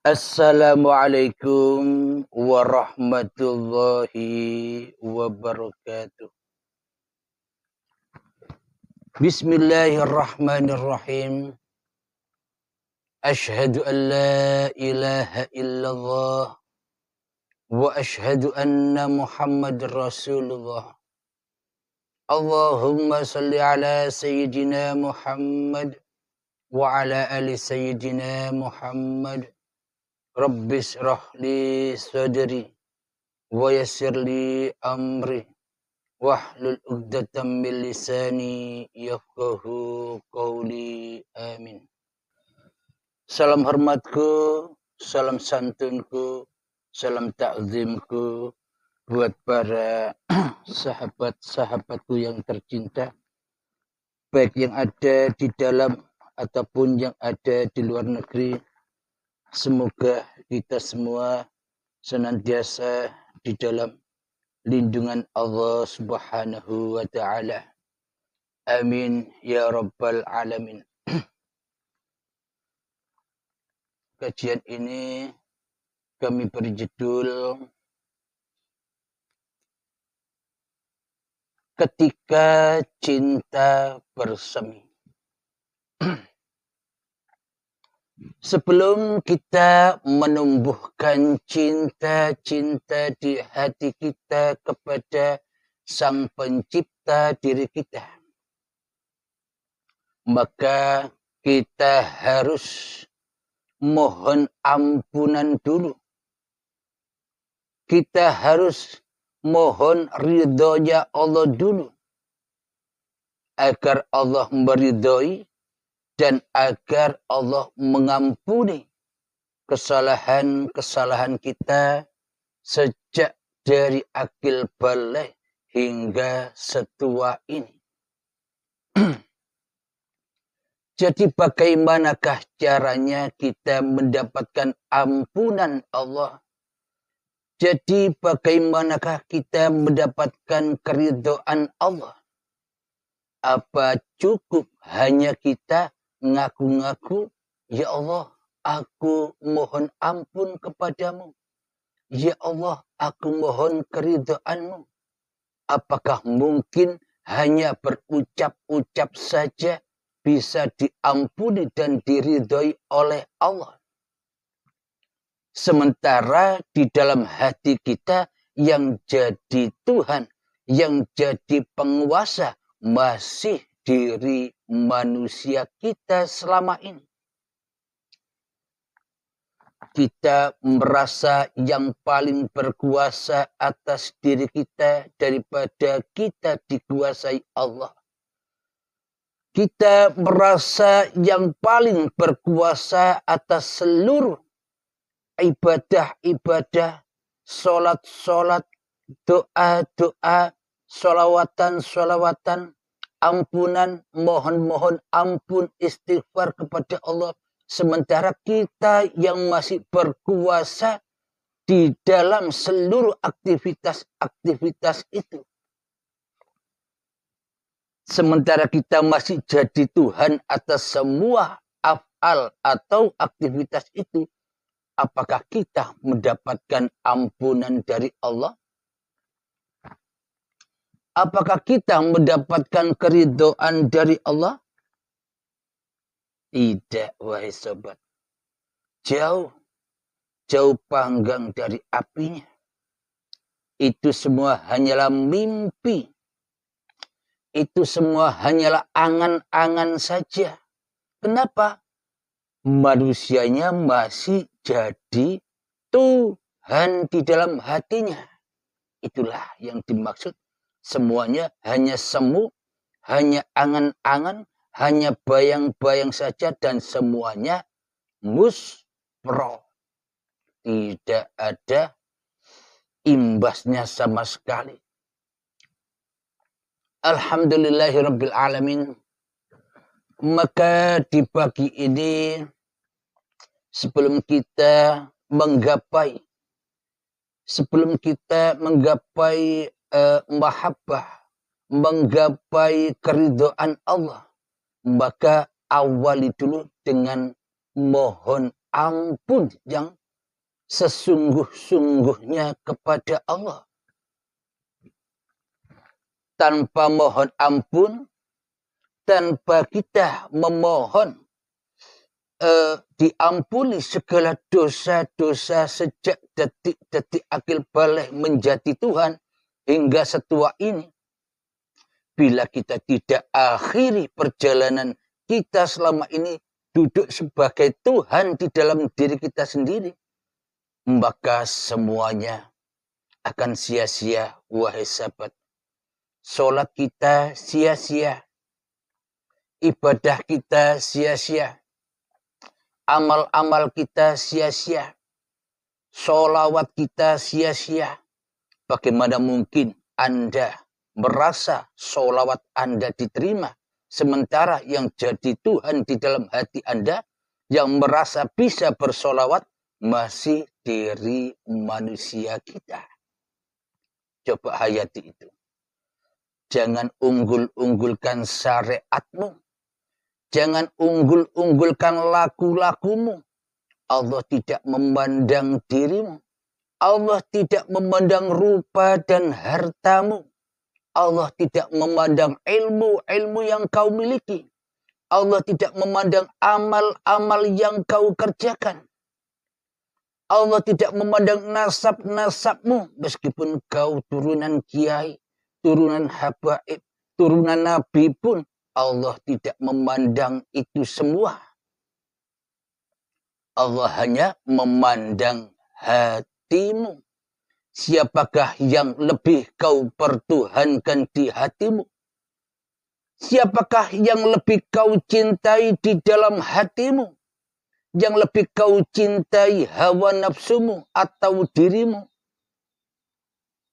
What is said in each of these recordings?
Assalamualaikum warahmatullahi wabarakatuh. Bismillahirrahmanirrahim. Ashhadu an la ilaha illallah wa ashhadu anna Muhammadar Rasulullah. Allahumma salli ala sayyidina Muhammad wa ala ali sayyidina Muhammad. Rabbis rahli sadri wa yassir li amri wahlul 'uqdatam min lisani yafqahu qawli. Amin. Salam hormatku, salam santunku, salam takzimku buat para sahabat-sahabatku yang tercinta, baik yang ada di dalam ataupun yang ada di luar negeri. Semoga kita semua senantiasa di dalam lindungan Allah Subhanahu wa ta'ala. Amin ya rabbal alamin. Kajian ini kami beri judul Ketika Cinta Bersemi. Sebelum kita menumbuhkan cinta-cinta di hati kita kepada Sang Pencipta diri kita, maka kita harus mohon ampunan dulu. Kita harus mohon ridhonya Allah dulu, agar Allah meridhoi dan agar Allah mengampuni kesalahan-kesalahan kita sejak dari akil balik hingga setua ini. Jadi bagaimanakah caranya kita mendapatkan ampunan Allah? Jadi bagaimanakah kita mendapatkan keridhaan Allah? Apa cukup hanya kita ngaku-ngaku, ya Allah, aku mohon ampun kepadamu. Ya Allah, aku mohon keridhaanmu. Apakah mungkin hanya berucap-ucap saja bisa diampuni dan diridhoi oleh Allah? Sementara di dalam hati kita yang jadi Tuhan, yang jadi penguasa, masih diri manusia kita selama ini. Kita merasa yang paling berkuasa atas diri kita daripada kita dikuasai Allah. Kita merasa yang paling berkuasa atas seluruh ibadah-ibadah, solat-solat, doa-doa, solawatan-solawatan, ampunan, mohon-mohon ampun, istighfar kepada Allah. Sementara kita yang masih berkuasa di dalam seluruh aktivitas-aktivitas itu. Sementara kita masih jadi Tuhan atas semua af'al atau aktivitas itu. Apakah kita mendapatkan ampunan dari Allah? Apakah kita mendapatkan keridhaan dari Allah? Tidak, wahai sobat. Jauh panggang dari apinya. Itu semua hanyalah mimpi. Itu semua hanyalah angan-angan saja. Kenapa? Manusianya masih jadi Tuhan di dalam hatinya. Itulah yang dimaksud. Semuanya hanya semu, hanya angan-angan, hanya bayang-bayang saja, dan semuanya muspro. Tidak ada imbasnya sama sekali. Alhamdulillahirabbil alamin. Maka di pagi ini, sebelum kita menggapai mahabbah, menggapai keridhaan Allah, maka awali dulu dengan mohon ampun yang sesungguh-sungguhnya kepada Allah. Tanpa mohon ampun, tanpa kita memohon diampuni segala dosa-dosa sejak detik-detik akil balik menjadi Tuhan hingga setua ini. Bila kita tidak akhiri perjalanan kita selama ini duduk sebagai Tuhan di dalam diri kita sendiri, maka semuanya akan sia-sia, wahai sahabat. Sholat kita sia-sia, ibadah kita sia-sia, amal-amal kita sia-sia, sholawat kita sia-sia. Bagaimana mungkin Anda merasa sholawat Anda diterima, sementara yang jadi Tuhan di dalam hati Anda, yang merasa bisa bersolawat, masih diri manusia kita. Coba hayati itu. Jangan unggul-unggulkan syariatmu. Jangan unggul-unggulkan laku-lakumu. Allah tidak memandang dirimu. Allah tidak memandang rupa dan hartamu. Allah tidak memandang ilmu-ilmu yang kau miliki. Allah tidak memandang amal-amal yang kau kerjakan. Allah tidak memandang nasab-nasabmu. Meskipun kau turunan kiai, turunan habaib, turunan nabi pun, Allah tidak memandang itu semua. Allah hanya memandang hatimu. Siapakah yang lebih kau pertuhankan di hatimu? Siapakah yang lebih kau cintai di dalam hatimu? Yang lebih kau cintai hawa nafsumu atau dirimu?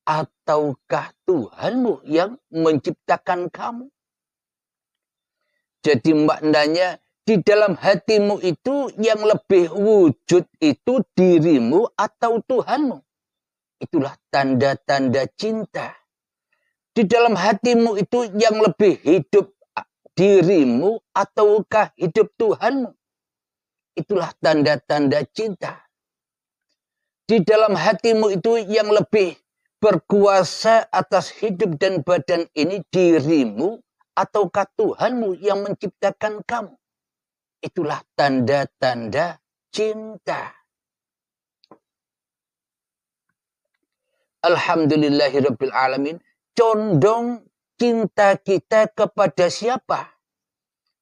Ataukah Tuhanmu yang menciptakan kamu? Jadi maknanya di dalam hatimu itu yang lebih wujud itu dirimu atau Tuhanmu. Itulah tanda-tanda cinta. Di dalam hatimu itu yang lebih hidup dirimu ataukah hidup Tuhanmu. Itulah tanda-tanda cinta. Di dalam hatimu itu yang lebih berkuasa atas hidup dan badan ini dirimu ataukah Tuhanmu yang menciptakan kamu. Itulah tanda-tanda cinta. Alhamdulillahirabbil alamin. Condong cinta kita kepada siapa?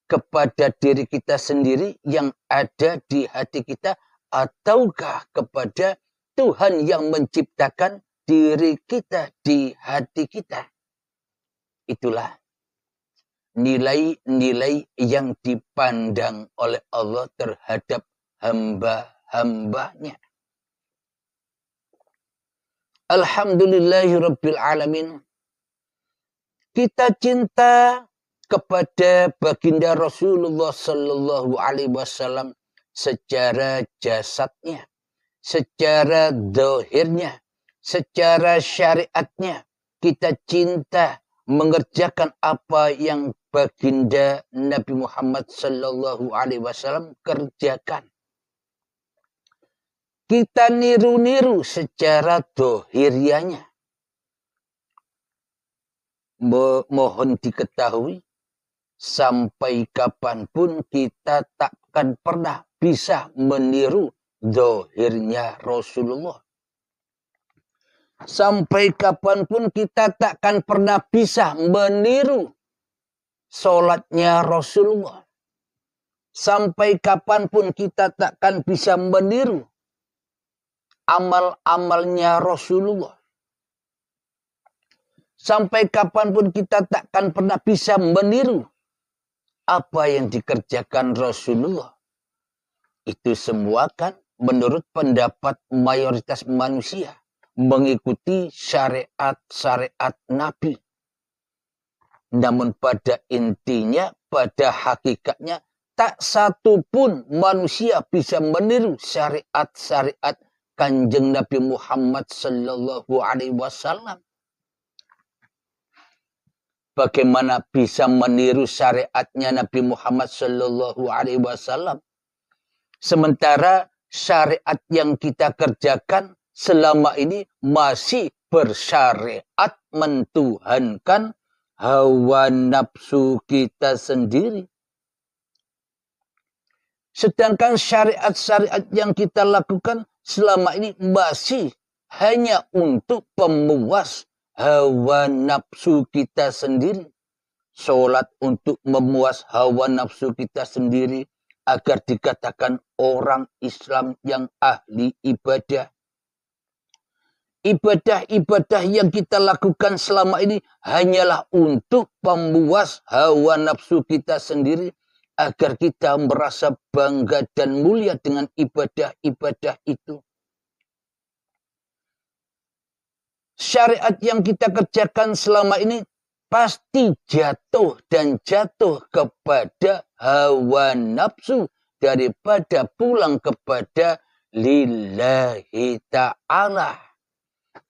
Kepada diri kita sendiri yang ada di hati kita, ataukah kepada Tuhan yang menciptakan diri kita di hati kita? Itulah nilai-nilai yang dipandang oleh Allah terhadap hamba-hambanya. Alhamdulillahirabbil alamin. Kita cinta kepada baginda Rasulullah sallallahu alaihi wasallam secara jasadnya, secara zahirnya, secara syariatnya. Kita cinta mengerjakan apa yang baginda Nabi Muhammad sallallahu alaihi wasallam kerjakan. Kita niru-niru secara dohirianya. Mohon diketahui, sampai kapanpun kita takkan pernah bisa meniru dohirnya Rasulullah. Sampai kapanpun kita takkan pernah bisa meniru sholatnya Rasulullah. Sampai kapanpun kita takkan bisa meniru amal-amalnya Rasulullah. Sampai kapanpun kita takkan pernah bisa meniru apa yang dikerjakan Rasulullah. Itu semua kan menurut pendapat mayoritas manusia mengikuti syariat-syariat Nabi. Namun pada intinya, pada hakikatnya, tak satu pun manusia bisa meniru syariat-syariat Kanjeng Nabi Muhammad sallallahu alaihi wasallam. Bagaimana bisa meniru syariatnya Nabi Muhammad sallallahu alaihi wasallam? Sementara syariat yang kita kerjakan selama ini masih bersyariat mentuhankan hawa nafsu kita sendiri. Sedangkan syariat-syariat yang kita lakukan selama ini masih hanya untuk pemuas hawa nafsu kita sendiri. Sholat untuk memuas hawa nafsu kita sendiri agar dikatakan orang Islam yang ahli ibadah. Ibadah-ibadah yang kita lakukan selama ini hanyalah untuk pemuas hawa nafsu kita sendiri agar kita merasa bangga dan mulia dengan ibadah-ibadah itu. Syariat yang kita kerjakan selama ini pasti jatuh dan jatuh kepada hawa nafsu daripada pulang kepada lillahi ta'ala.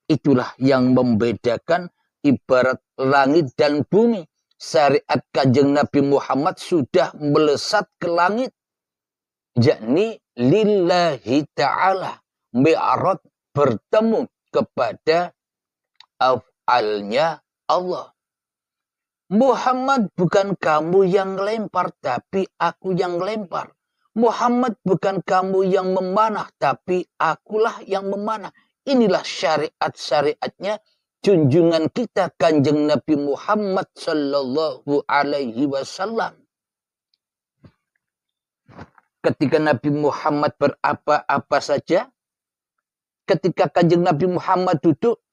Itulah yang membedakan ibarat langit dan bumi. Syariat Kanjeng Nabi Muhammad sudah melesat ke langit, yakni lillahi ta'ala, mi'raj, bertemu kepada af'alnya Allah. Muhammad bukan kamu yang lempar, tapi aku yang lempar. Muhammad bukan kamu yang memanah, tapi akulah yang memanah. Inilah syariat-syariatnya junjungan kita Kanjeng Nabi Muhammad sallallahu alaihi wasallam. Ketika Nabi Muhammad berapa-apa saja, ketika Kanjeng Nabi Muhammad duduk,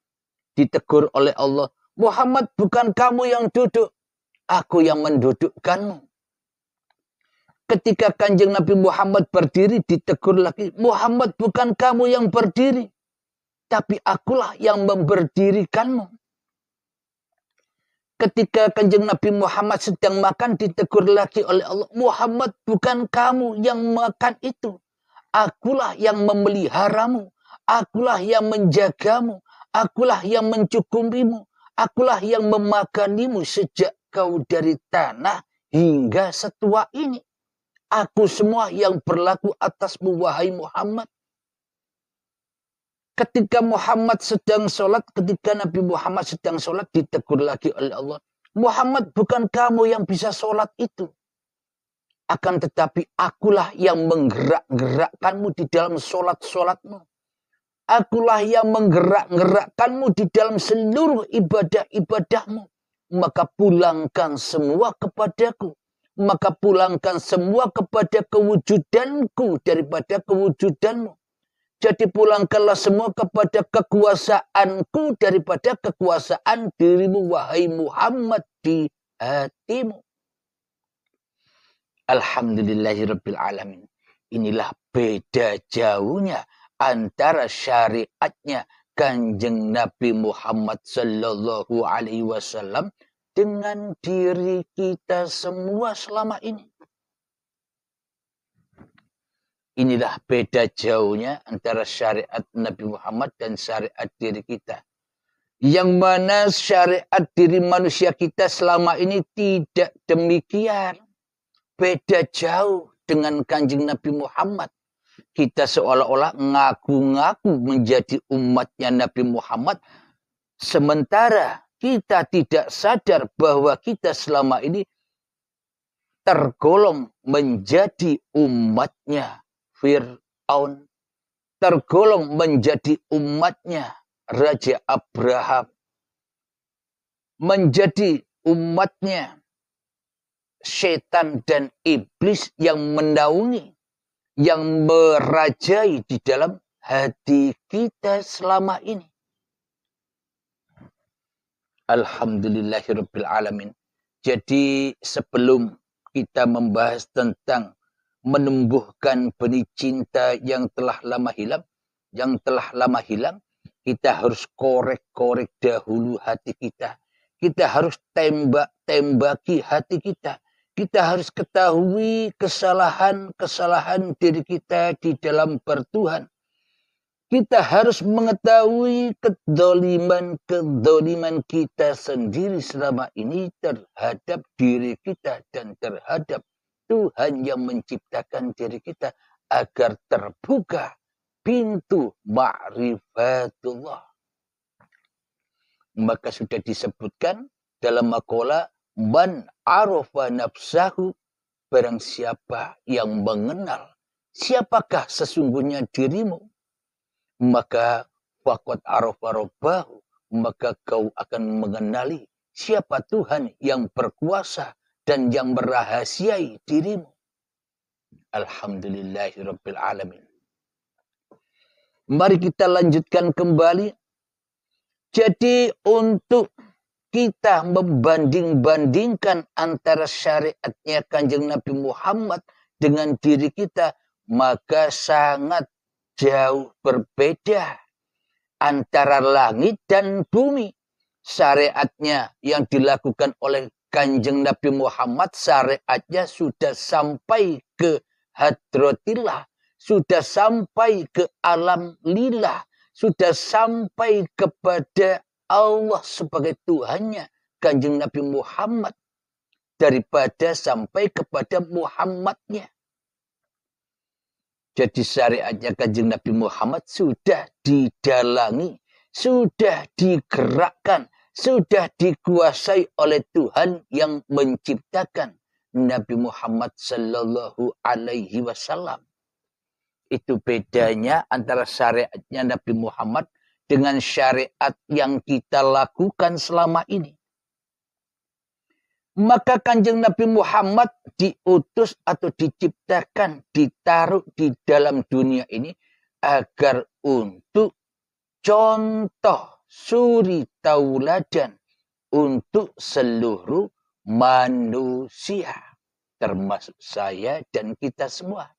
ditegur oleh Allah, Muhammad bukan kamu yang duduk, aku yang mendudukkanmu. Ketika Kanjeng Nabi Muhammad berdiri, ditegur lagi, Muhammad bukan kamu yang berdiri, tapi akulah yang memberdirikanmu. Ketika Kanjeng Nabi Muhammad sedang makan, ditegur lagi oleh Allah, Muhammad bukan kamu yang makan itu, akulah yang memeliharamu, akulah yang menjagamu, akulah yang mencukupimu, akulah yang memakanimu sejak kau dari tanah hingga setua ini. Aku semua yang berlaku atasmu, wahai Muhammad. Ketika Muhammad sedang sholat, ketika Nabi Muhammad sedang sholat, ditegur lagi oleh Allah. Muhammad bukan kamu yang bisa sholat itu. Akan tetapi akulah yang menggerak-gerakkanmu di dalam sholat-sholatmu. Akulah yang menggerak-gerakkanmu di dalam seluruh ibadah-ibadahmu. Maka pulangkan semua kepadaku. Maka pulangkan semua kepada kewujudanku daripada kewujudanmu. Jadi pulangkanlah semua kepada kekuasaanku daripada kekuasaan dirimu, wahai Muhammad, di hatimu. Alhamdulillahirabbil alamin. Inilah beda jauhnya antara syariatnya Kanjeng Nabi Muhammad sallallahu alaihi wasallam dengan diri kita semua selama ini. Inilah beda jauhnya antara syariat Nabi Muhammad dan syariat diri kita. Yang mana syariat diri manusia kita selama ini tidak demikian. Beda jauh dengan Kanjeng Nabi Muhammad. Kita seolah-olah ngaku-ngaku menjadi umatnya Nabi Muhammad. Sementara kita tidak sadar bahwa kita selama ini tergolong menjadi umatnya Fir'aun. Tergolong menjadi umatnya Raja Abraham. Menjadi umatnya setan dan iblis yang menaungi, yang merajai di dalam hati kita selama ini. Alhamdulillahirabbil alamin. Jadi sebelum kita membahas tentang menumbuhkan benih cinta yang telah lama hilang, kita harus korek-korek dahulu hati kita. Kita harus tembaki hati kita. Kita harus ketahui kesalahan-kesalahan diri kita di dalam bertuhan. Kita harus mengetahui kedoliman kita sendiri selama ini terhadap diri kita dan terhadap Tuhan yang menciptakan diri kita. agar terbuka pintu ma'rifatullah. Maka sudah disebutkan dalam maqala, man arafa nafsahu, barang siapa yang mengenal siapakah sesungguhnya dirimu, maka faqad arafa rabbahu, maka kau akan mengenali siapa Tuhan yang berkuasa dan yang merahasiai dirimu. Alhamdulillahirabbil alamin. Mari kita lanjutkan kembali. Jadi untuk kita membanding-bandingkan antara syariatnya Kanjeng Nabi Muhammad dengan diri kita, maka sangat jauh berbeda antara langit dan bumi. Syariatnya yang dilakukan oleh Kanjeng Nabi Muhammad, syariatnya sudah sampai ke hadratillah, sudah sampai ke alam lillah, sudah sampai kepada Allah sebagai Tuhannya Kanjeng Nabi Muhammad, daripada sampai kepada Muhammadnya. Jadi syariatnya Kanjeng Nabi Muhammad sudah didalangi, sudah digerakkan, sudah dikuasai oleh Tuhan yang menciptakan Nabi Muhammad Sallallahu Alaihi Wasallam. Itu bedanya antara syariatnya Nabi Muhammad dengan syariat yang kita lakukan selama ini. Maka Kanjeng Nabi Muhammad diutus atau diciptakan, ditaruh di dalam dunia ini agar untuk contoh, suri tauladan untuk seluruh manusia, termasuk saya dan kita semua.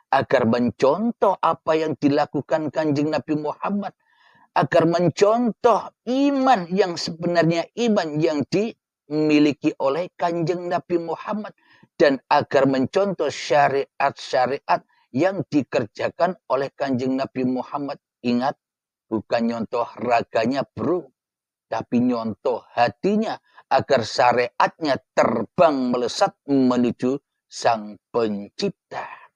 Agar mencontoh apa yang dilakukan Kanjeng Nabi Muhammad, agar mencontoh iman yang sebenarnya iman yang dimiliki oleh Kanjeng Nabi Muhammad, dan agar mencontoh syariat-syariat yang dikerjakan oleh Kanjeng Nabi Muhammad. Ingat, bukan nyontoh raganya bro, tapi nyontoh hatinya agar syariatnya terbang melesat menuju Sang Pencipta.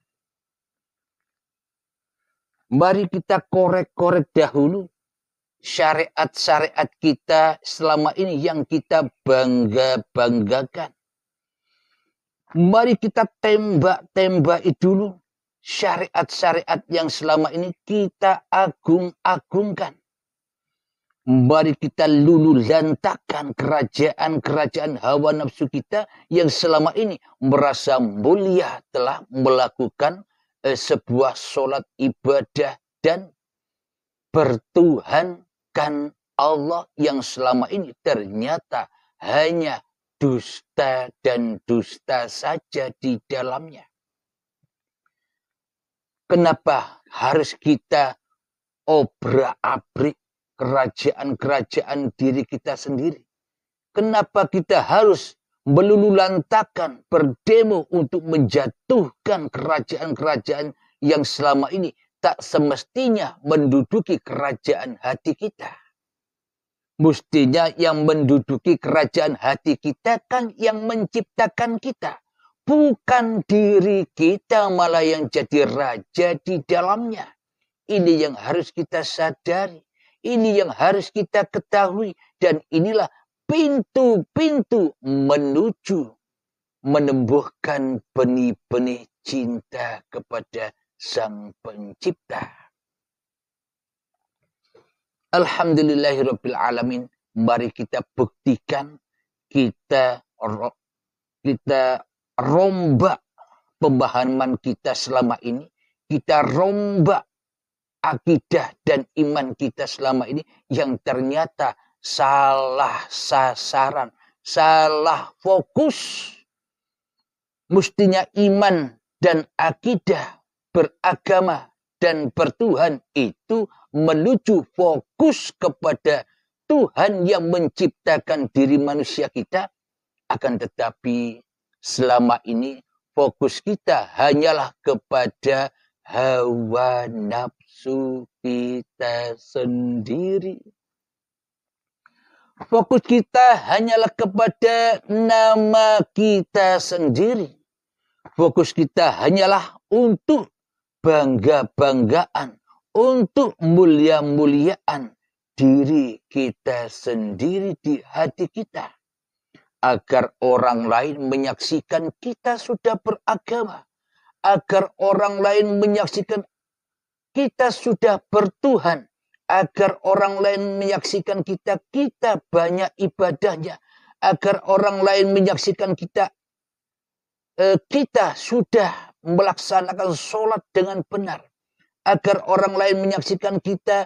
Mari kita korek-korek dahulu syariat-syariat kita selama ini yang kita bangga-banggakan. Mari kita tembak-tembaki dulu syariat-syariat yang selama ini kita agung-agungkan. Mari kita luluh lantakkan kerajaan-kerajaan hawa nafsu kita yang selama ini merasa mulia telah melakukan sebuah sholat ibadah dan bertuhankan Allah yang selama ini ternyata hanya dusta dan dusta saja di dalamnya. Kenapa harus kita obrak-abrik kerajaan-kerajaan diri kita sendiri? Kenapa kita harus melululantakan, berdemo untuk menjatuhkan kerajaan-kerajaan yang selama ini tak semestinya menduduki kerajaan hati kita? Mestinya yang menduduki kerajaan hati kita kan yang menciptakan kita. Bukan diri kita malah yang jadi raja di dalamnya. Ini yang harus kita sadari. Ini yang harus kita ketahui. Dan inilah pintu-pintu menuju menumbuhkan benih-benih cinta kepada Sang Pencipta. Alhamdulillahirabbil alamin. Mari kita buktikan, kita rombak pemahaman kita selama ini, kita rombak akidah dan iman kita selama ini yang ternyata salah sasaran, salah fokus. Mestinya iman dan akidah, beragama dan bertuhan itu menuju fokus kepada Tuhan yang menciptakan diri manusia kita. Akan tetapi selama ini fokus kita hanyalah kepada hawa nafsu kita sendiri. Fokus kita hanyalah kepada nama kita sendiri. Fokus kita hanyalah untuk bangga-banggaan, untuk mulia-muliaan diri kita sendiri di hati kita. Agar orang lain menyaksikan kita sudah beragama. Agar orang lain menyaksikan kita sudah bertuhan. Agar orang lain menyaksikan kita banyak ibadahnya. Agar orang lain menyaksikan kita sudah melaksanakan sholat dengan benar. Agar orang lain menyaksikan kita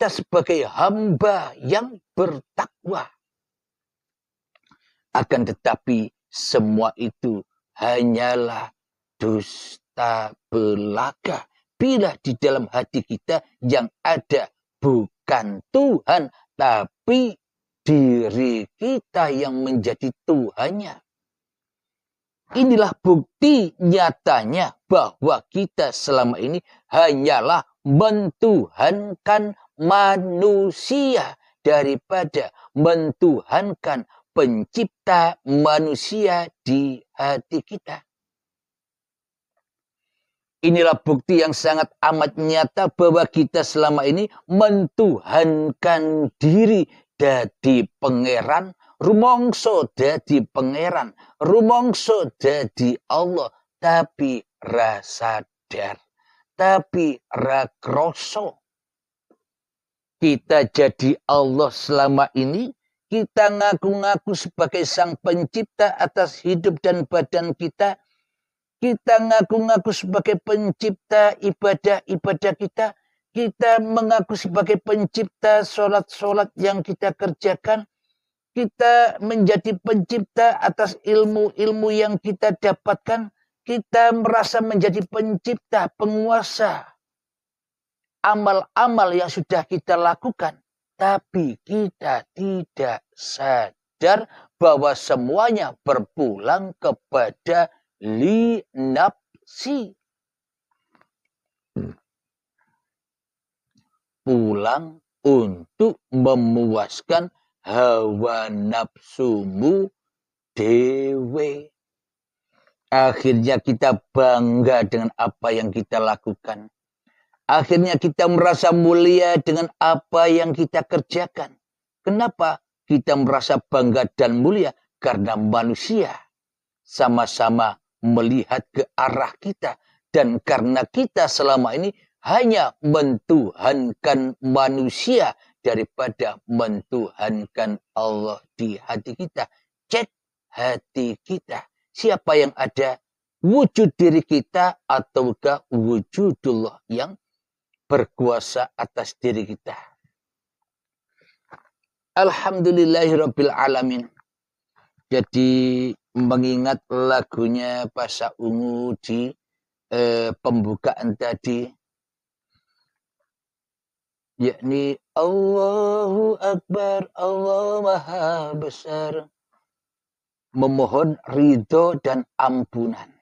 sebagai hamba yang bertakwa. Akan tetapi semua itu hanyalah dusta belaka. Bila di dalam hati kita yang ada bukan Tuhan, tapi diri kita yang menjadi Tuhannya. Inilah bukti nyatanya bahwa kita selama ini hanyalah mentuhankan manusia daripada mentuhankan pencipta manusia di hati kita. Inilah bukti yang sangat amat nyata bahwa kita selama ini mentuhankan diri dadi pangeran, rumangsa dadi pangeran, rumangsa dadi Allah, tapi ra sadar, tapi ra krasa. Kita jadi Allah selama ini, kita ngaku-ngaku sebagai sang pencipta atas hidup dan badan kita. Kita ngaku-ngaku sebagai pencipta ibadah-ibadah kita. Kita mengaku sebagai pencipta sholat-sholat yang kita kerjakan. Kita menjadi pencipta atas ilmu-ilmu yang kita dapatkan. Kita merasa menjadi pencipta, penguasa amal-amal yang sudah kita lakukan. Tapi kita tidak sadar bahwa semuanya berpulang kepada li nafsi. Pulang untuk memuaskan hawa nafsumu dewe. Akhirnya kita bangga dengan apa yang kita lakukan. Akhirnya kita merasa mulia dengan apa yang kita kerjakan. Kenapa kita merasa bangga dan mulia? Karena manusia sama-sama melihat ke arah kita. Dan karena kita selama ini hanya mentuhankan manusia daripada mentuhankan Allah di hati kita. Cek hati kita. Siapa yang ada? Wujud diri kita ataukah wujudullah yang berkuasa atas diri kita. Alhamdulillahirabbil alamin. Jadi mengingat lagunya Pasha Ungu di pembukaan tadi, yakni Allahu Akbar, Allah Maha Besar, memohon ridho dan ampunan.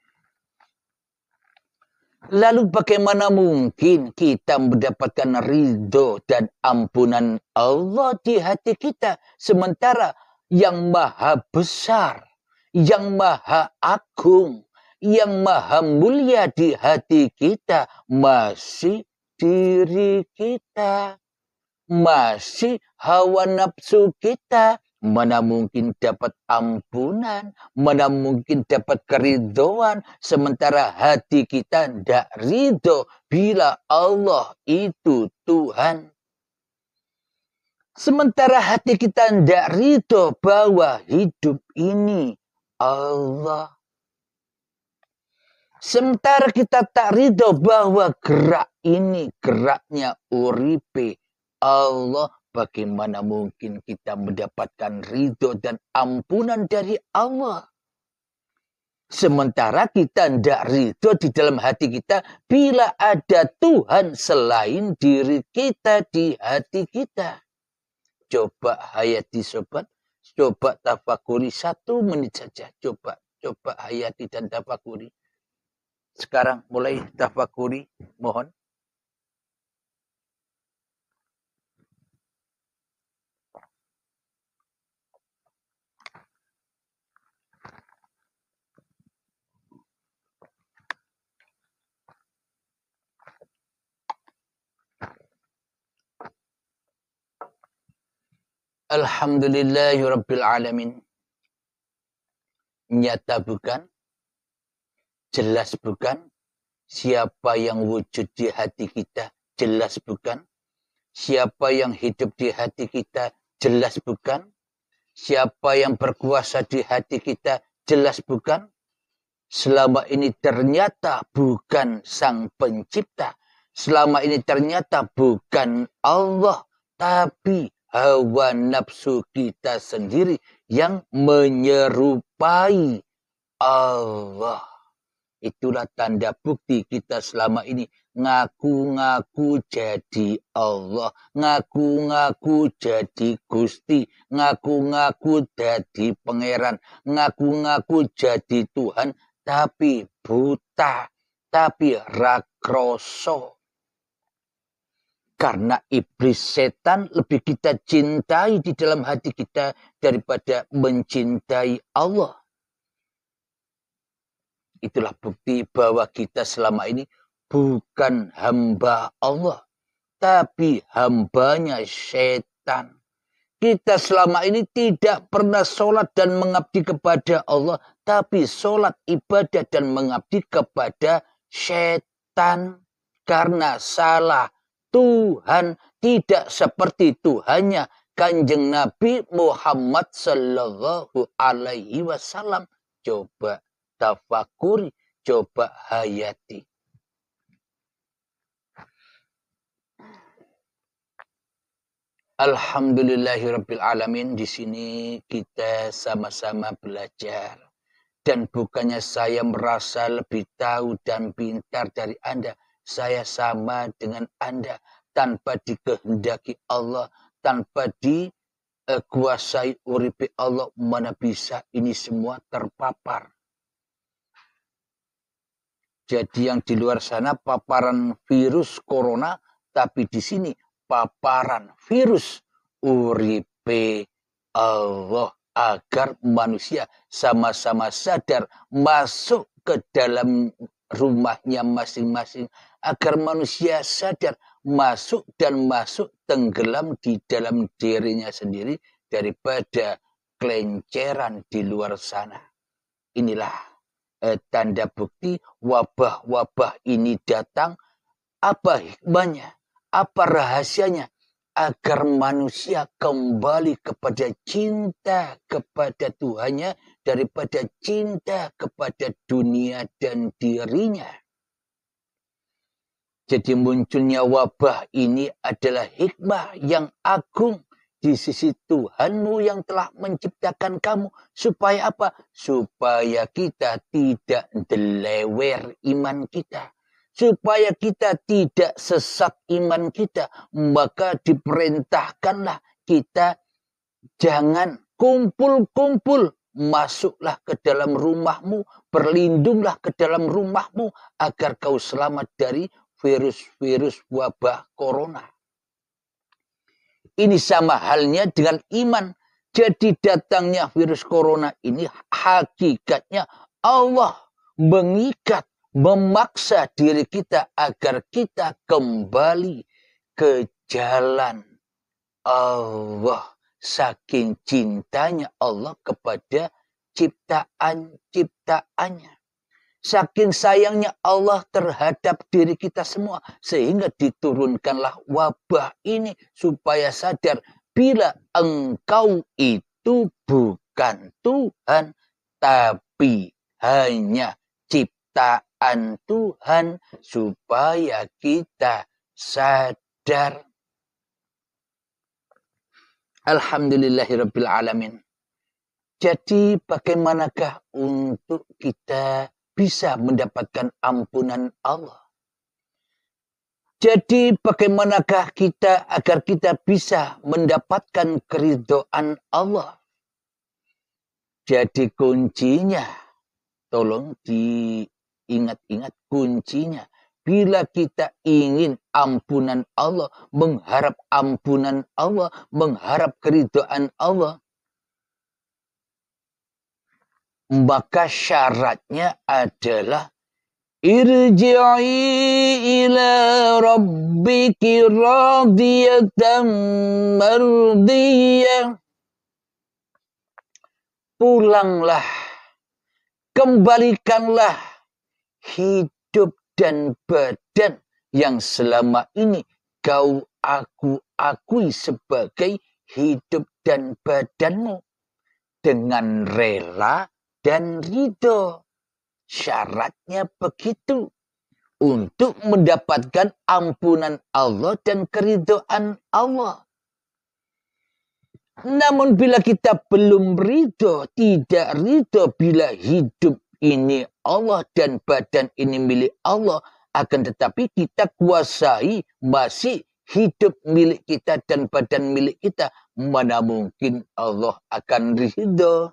Lalu bagaimana mungkin kita mendapatkan ridho dan ampunan Allah di hati kita, sementara yang maha besar, yang maha agung, yang maha mulia di hati kita masih diri kita, masih hawa nafsu kita. Mana mungkin dapat ampunan, mana mungkin dapat keridhoan, sementara hati kita tidak ridho bila Allah itu Tuhan. Sementara hati kita tidak ridho bahwa hidup ini Allah. Sementara kita tak ridho bahwa gerak ini geraknya uripe Allah. Bagaimana mungkin kita mendapatkan ridho dan ampunan dari Allah? Sementara kita tidak ridho di dalam hati kita bila ada Tuhan selain diri kita di hati kita. Coba hayati sobat, coba tafakuri 1 menit saja. Coba hayati dan tafakuri. Sekarang mulai tafakuri, mohon. Alhamdulillahirabbil alamin. Nyata bukan? Jelas bukan? Siapa yang wujud di hati kita? Jelas bukan? Siapa yang hidup di hati kita? Jelas bukan? Siapa yang berkuasa di hati kita? Jelas bukan? Selama ini ternyata bukan Sang Pencipta. Selama ini ternyata bukan Allah. Tapi hawa nafsu kita sendiri yang menyerupai Allah. Itulah tanda bukti kita selama ini ngaku-ngaku jadi Allah, ngaku-ngaku jadi Gusti, ngaku-ngaku jadi Pangeran, ngaku-ngaku jadi Tuhan, tapi buta, tapi rakroso. Karena iblis setan lebih kita cintai di dalam hati kita daripada mencintai Allah. Itulah bukti bahwa kita selama ini bukan hamba Allah, tapi hambanya setan. Kita selama ini tidak pernah sholat dan mengabdi kepada Allah, tapi sholat, ibadah, dan mengabdi kepada setan. Karena salah Tuhan tidak seperti Tuhannya Kanjeng Nabi Muhammad Sallallahu Alaihi Wasallam. Coba tafakuri, coba hayati. Alhamdulillahirabbil alamin. Di sini kita sama-sama belajar. Dan bukannya saya merasa lebih tahu dan pintar dari Anda. Saya sama dengan Anda tanpa dikehendaki Allah, tanpa dikuasai uripi Allah. Mana bisa ini semua terpapar. Jadi yang di luar sana paparan virus corona, tapi di sini paparan virus uripe Allah, agar manusia sama-sama sadar masuk ke dalam rumahnya masing-masing, agar manusia sadar masuk dan masuk tenggelam di dalam dirinya sendiri daripada kelenceran di luar sana. Inilah tanda bukti wabah-wabah ini datang. Apa hikmahnya? Apa rahasianya? Agar manusia kembali kepada cinta kepada Tuhannya daripada cinta kepada dunia dan dirinya. Jadi munculnya wabah ini adalah hikmah yang agung di sisi Tuhanmu yang telah menciptakan kamu. Supaya apa? Supaya kita tidak delewer iman kita. Supaya kita tidak sesat iman kita. Maka diperintahkanlah kita jangan kumpul-kumpul. Masuklah ke dalam rumahmu. Berlindunglah ke dalam rumahmu. Agar kau selamat dari virus-virus wabah corona. Ini sama halnya dengan iman. Jadi datangnya virus corona ini hakikatnya Allah mengikat, memaksa diri kita agar kita kembali ke jalan Allah. Saking cintanya Allah kepada ciptaan-ciptaannya. Saking sayangnya Allah terhadap diri kita semua. Sehingga diturunkanlah wabah ini. Supaya sadar. Bila engkau itu bukan Tuhan. Tapi hanya ciptaan Tuhan. Supaya kita sadar. Alhamdulillahirabbil alamin. Jadi bagaimanakah untuk kita bisa mendapatkan ampunan Allah? Jadi bagaimanakah kita agar kita bisa mendapatkan keridhaan Allah? Jadi kuncinya, tolong diingat-ingat kuncinya. Bila kita ingin ampunan Allah, mengharap ampunan Allah, mengharap keridhaan Allah, maka syaratnya adalah Irji'i ila rabbiki radiyatan mardiyah. Pulanglah, kembalikanlah hidup dan badan yang selama ini aku akui sebagai hidup dan badanmu dengan rela dan ridho. Syaratnya begitu untuk mendapatkan ampunan Allah dan keridhaan Allah. Namun bila kita belum ridho, tidak ridho bila hidup ini Allah dan badan ini milik Allah, akan tetapi kita kuasai masih hidup milik kita dan badan milik kita, mana mungkin Allah akan ridho?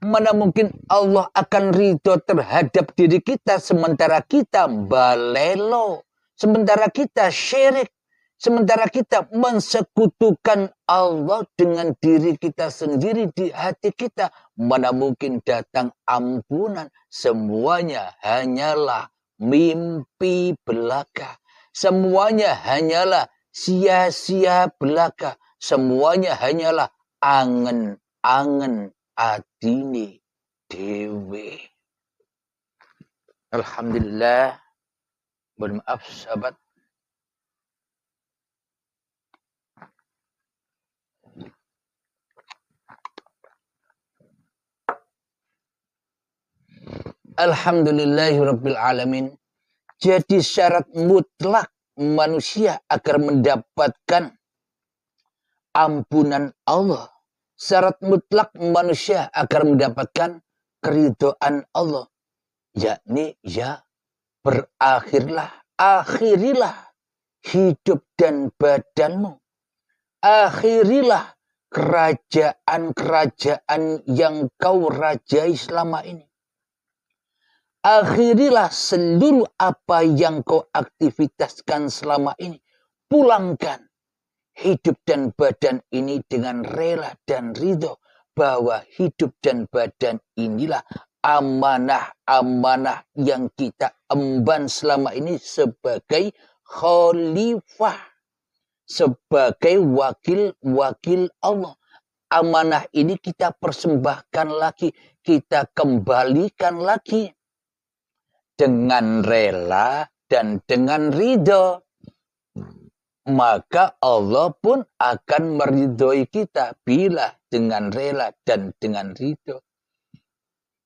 Mana mungkin Allah akan ridho terhadap diri kita sementara kita balelo, sementara kita syirik, sementara kita mensekutukan Allah dengan diri kita sendiri di hati kita. Mana mungkin datang ampunan? Semuanya hanyalah mimpi belaka. Semuanya hanyalah sia-sia belaka. Semuanya hanyalah angen-angen adine dewe. Alhamdulillah. Mohon maaf sahabat. Alhamdulillahirabbil alamin. Jadi syarat mutlak manusia agar mendapatkan ampunan Allah, syarat mutlak manusia agar mendapatkan keridhaan Allah, yakni akhirilah hidup dan badanmu, akhirilah kerajaan-kerajaan yang kau rajai selama ini, akhirilah seluruh apa yang kau aktivitaskan selama ini, pulangkan hidup dan badan ini dengan rela dan ridho, bahwa hidup dan badan inilah amanah-amanah yang kita emban selama ini sebagai khalifah, sebagai wakil-wakil Allah. Amanah ini kita persembahkan lagi, kita kembalikan lagi dengan rela dan dengan ridho. Maka Allah pun akan meridhoi kita bila dengan rela dan dengan ridho.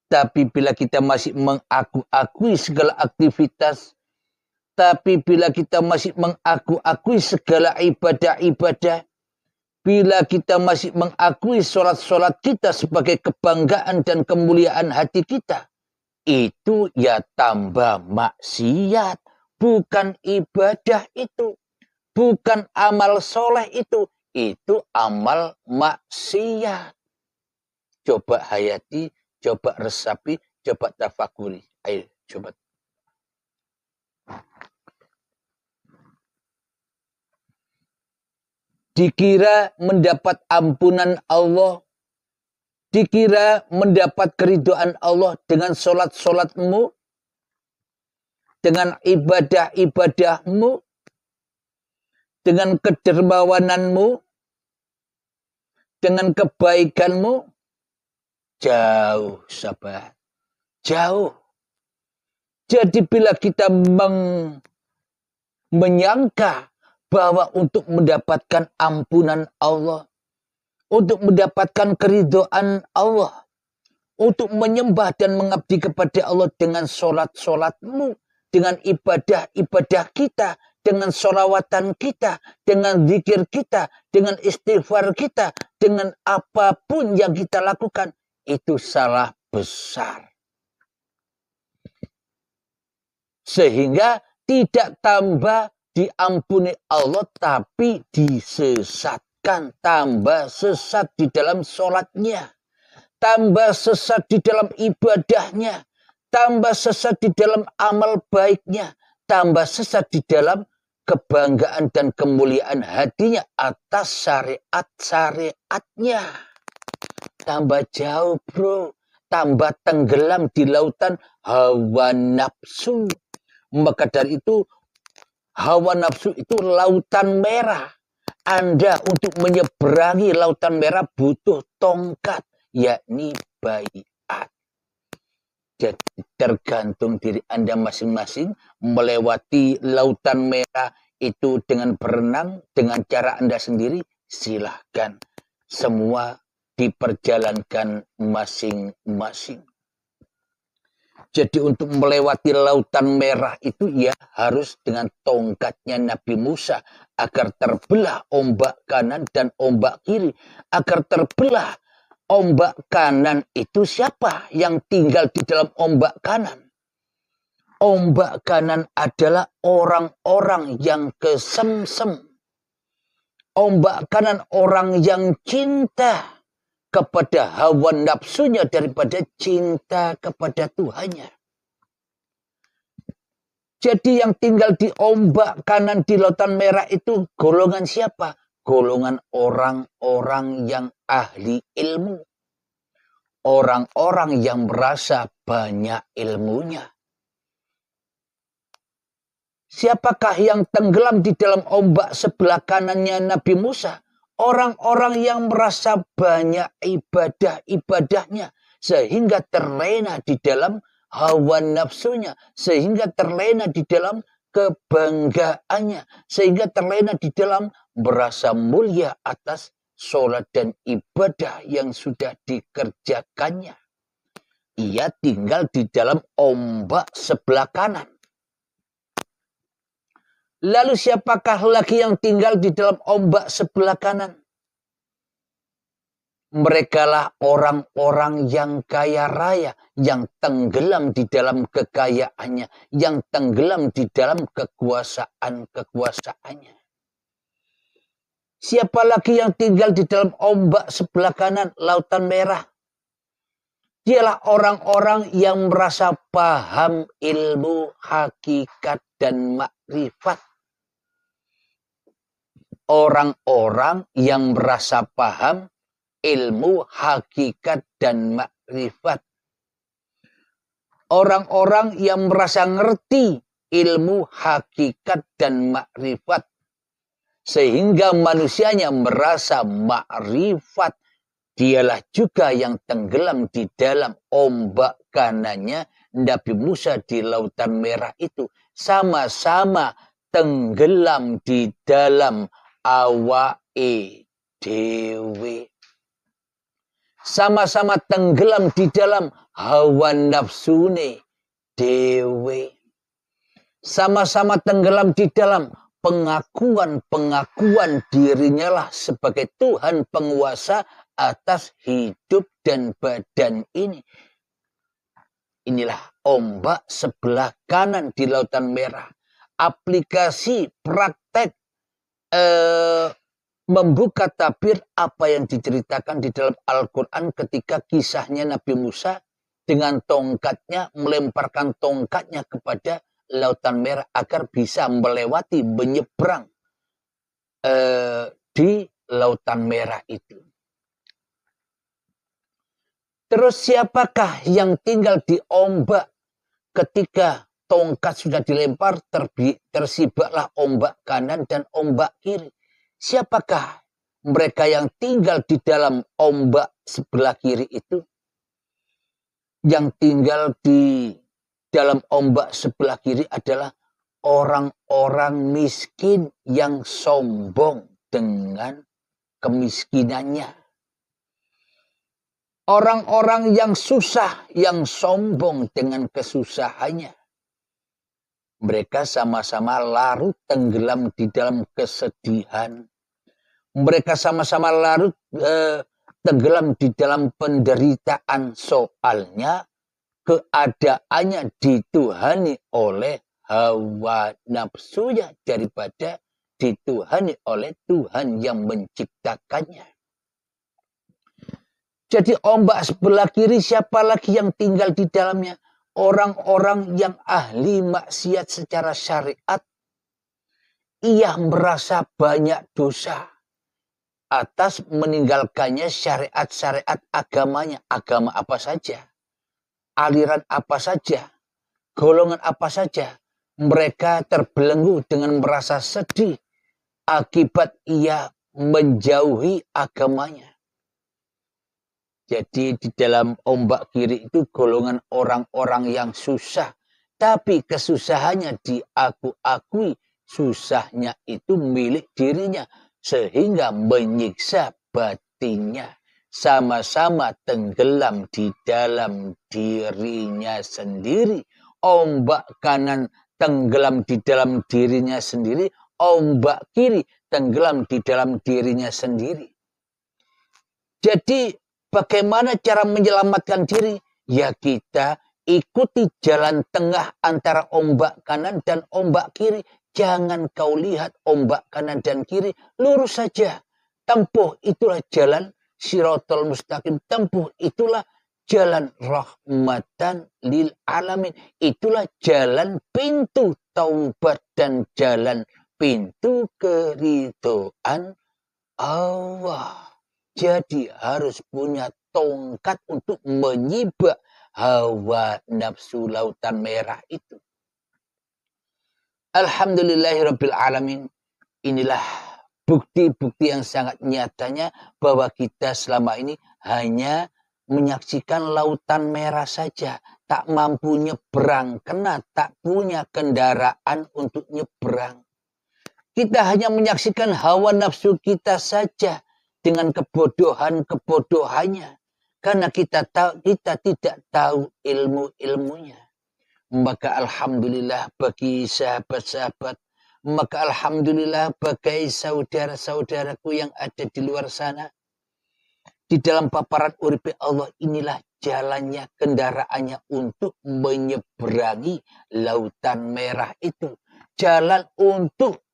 Tapi bila kita masih mengaku-akui segala aktivitas, tapi bila kita masih mengaku-akui segala ibadah-ibadah, bila kita masih mengakui sholat-sholat kita sebagai kebanggaan dan kemuliaan hati kita, itu ya tambah maksiat, bukan ibadah itu. Bukan amal soleh itu amal maksiat. Coba hayati, coba resapi, coba tafakuri. Ayo, coba. Dikira mendapat ampunan Allah, dikira mendapat keridhaan Allah dengan sholat-sholatmu, dengan ibadah-ibadahmu, dengan kedermawananmu, dengan kebaikanmu. Jauh sahabat, jauh. Jadi bila kita menyangka bahwa untuk mendapatkan ampunan Allah, untuk mendapatkan keridhaan Allah, untuk menyembah dan mengabdi kepada Allah dengan sholat-sholatmu, dengan ibadah-ibadah kita, dengan sholawatan kita, dengan zikir kita, dengan istighfar kita, dengan apapun yang kita lakukan, itu salah besar. Sehingga tidak tambah diampuni Allah, tapi disesatkan, tambah sesat di dalam sholatnya, tambah sesat di dalam ibadahnya, tambah sesat di dalam amal baiknya, tambah sesat di dalam kebanggaan dan kemuliaan hatinya atas syariat-syariatnya. Tambah jauh bro, tambah tenggelam di lautan hawa nafsu. Maka dari itu hawa nafsu itu lautan merah. Anda untuk menyeberangi lautan merah butuh tongkat, yakni baiat. Jadi tergantung diri Anda masing-masing melewati lautan merah itu dengan berenang, dengan cara Anda sendiri, silahkan. Semua diperjalankan masing-masing. Jadi untuk melewati lautan merah itu ya harus dengan tongkatnya Nabi Musa agar terbelah ombak kanan dan ombak kiri. Agar terbelah ombak kanan itu siapa yang tinggal di dalam ombak kanan? Ombak kanan adalah orang-orang yang kesemsem. Ombak kanan orang yang cinta kepada hawa nafsunya daripada cinta kepada Tuhannya. Jadi yang tinggal di ombak kanan di lautan merah itu golongan siapa? Golongan orang-orang yang ahli ilmu. Orang-orang yang merasa banyak ilmunya. Siapakah yang tenggelam di dalam ombak sebelah kanannya Nabi Musa? Orang-orang yang merasa banyak ibadah-ibadahnya sehingga terlena di dalam hawa nafsunya, sehingga terlena di dalam kebanggaannya, sehingga terlena di dalam merasa mulia atas sholat dan ibadah yang sudah dikerjakannya. Ia tinggal di dalam ombak sebelah kanan. Lalu siapakah lagi yang tinggal di dalam ombak sebelah kanan? Merekalah orang-orang yang kaya raya, yang tenggelam di dalam kekayaannya, yang tenggelam di dalam kekuasaannya. Siapa lagi yang tinggal di dalam ombak sebelah kanan, lautan merah? Dialah orang-orang yang merasa paham ilmu, hakikat, dan makrifat. Orang-orang yang merasa paham ilmu, hakikat, dan makrifat. Orang-orang yang merasa ngerti ilmu, hakikat, dan makrifat. Sehingga manusianya merasa makrifat. Dialah juga yang tenggelam di dalam ombak kanannya Nabi Musa di lautan merah itu. Sama-sama tenggelam di dalam awake dewe. Sama-sama tenggelam di dalam hawa nafsune dewe. Sama-sama tenggelam di dalam pengakuan dirinya lah sebagai Tuhan penguasa atas hidup dan badan ini. Inilah ombak sebelah kanan di lautan merah. Aplikasi praktek membuka tabir apa yang diceritakan di dalam Al-Quran ketika kisahnya Nabi Musa dengan tongkatnya, melemparkan tongkatnya kepada lautan merah agar bisa melewati, menyeberang di lautan merah itu. Terus siapakah yang tinggal di ombak ketika tongkat sudah dilempar, tersibaklah ombak kanan dan ombak kiri. Siapakah mereka yang tinggal di dalam ombak sebelah kiri itu? Yang tinggal di dalam ombak sebelah kiri adalah orang-orang miskin yang sombong dengan kemiskinannya. Orang-orang yang susah, yang sombong dengan kesusahannya. Mereka sama-sama larut tenggelam di dalam kesedihan. Mereka sama-sama larut tenggelam di dalam penderitaan. Soalnya keadaannya dituhani oleh hawa nafsunya daripada dituhani oleh Tuhan yang menciptakannya. Jadi ombak sebelah kiri siapa lagi yang tinggal di dalamnya? Orang-orang yang ahli maksiat secara syariat. Ia merasa banyak dosa atas meninggalkannya syariat-syariat agamanya. Agama apa saja? aliran apa saja, golongan apa saja, mereka terbelenggu dengan merasa sedih akibat ia menjauhi agamanya. Jadi di dalam ombak kiri itu golongan orang-orang yang susah. Tapi kesusahannya diakui, susahnya itu milik dirinya. Sehingga menyiksa batinnya. Sama-sama tenggelam di dalam dirinya sendiri. Ombak kanan tenggelam di dalam dirinya sendiri. Ombak kiri tenggelam di dalam dirinya sendiri. Jadi bagaimana cara menyelamatkan diri? Ya kita ikuti jalan tengah antara ombak kanan dan ombak kiri. Jangan kau lihat ombak kanan dan kiri, lurus saja. Tempuh itulah jalan Shiratal Mustaqim. Tempuh itulah jalan rahmatan lil alamin. Itulah jalan pintu taubat dan jalan pintu keridhaan Allah. Jadi harus punya tongkat untuk menyibak hawa nafsu lautan merah itu. Alhamdulillahirabbil alamin. Inilah bukti-bukti yang sangat nyatanya bahwa kita selama ini hanya menyaksikan lautan merah saja, tak mampu nyebrang karena tak punya kendaraan untuk nyebrang. Kita hanya menyaksikan hawa nafsu kita saja dengan kebodohannya, karena kita tidak tahu ilmunya. Maka alhamdulillah bagi sahabat-sahabat, maka alhamdulillah bagi saudara-saudaraku yang ada di luar sana, di dalam paparan uripe Allah inilah jalannya, kendaraannya untuk menyeberangi lautan merah itu. Jalan untuk